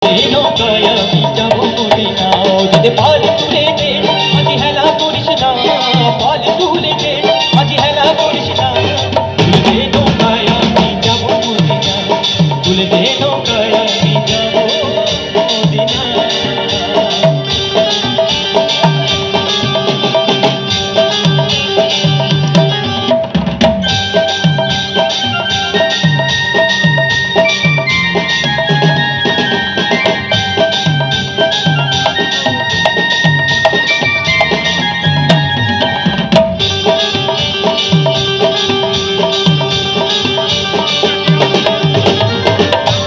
নৌকায় আমি যাবো মদিনা যদি পাল তুলে দে আজি হেলা করিস না পাল তুলে দে আজি হেলা করিস না তুলে দে নৌকায় আমি যাবো মদিনা তুলে দে নৌকায় আমি যাবো মদিনা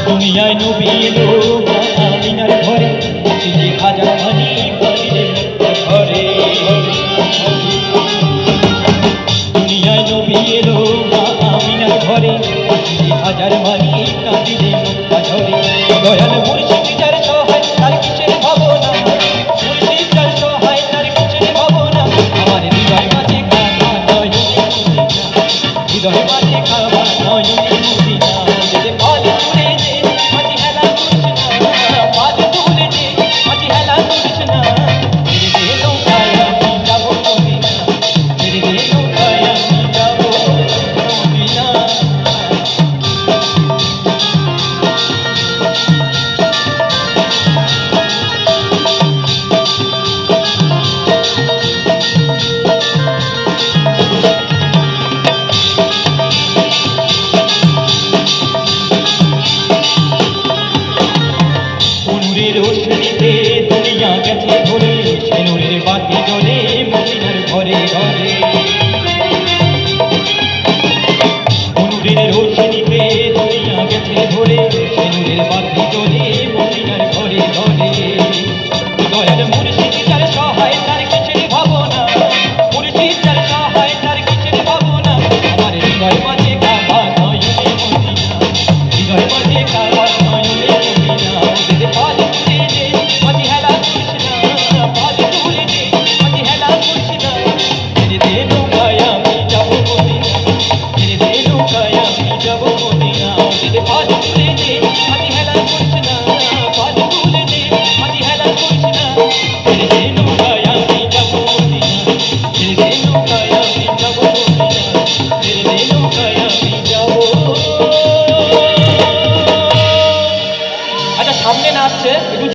দুনিয়ায় নবী এলো আমিনার ঘরে যে হাজার মানি বাড়িরে ঘরে দুনিয়ায় নবী এলো আমিনার ঘরে যে হাজার মানি কাঁদিরে মুক্তা ঝরে দয়াল মুর্শিদ যার সহায় তার কিসের ভাবনা মুর্শিদ যার সহায় তার কিসের ভাবনা আমার হৃদয় মাঝে খাওয়া নয়নে মদিনা হৃদয় মাঝে খাওয়া নয়নে মদিনা যদি পাল তুলে দে আজি হেলা করিস না পাল তুলে দে আজি হেলা করিস না মেরে দে নৌকায় আমি যাবো মদিনা মেরে দে নৌকায় আমি যাবো মদিনা নূরের রোশনীতে দুনিয়া গেছে ভরে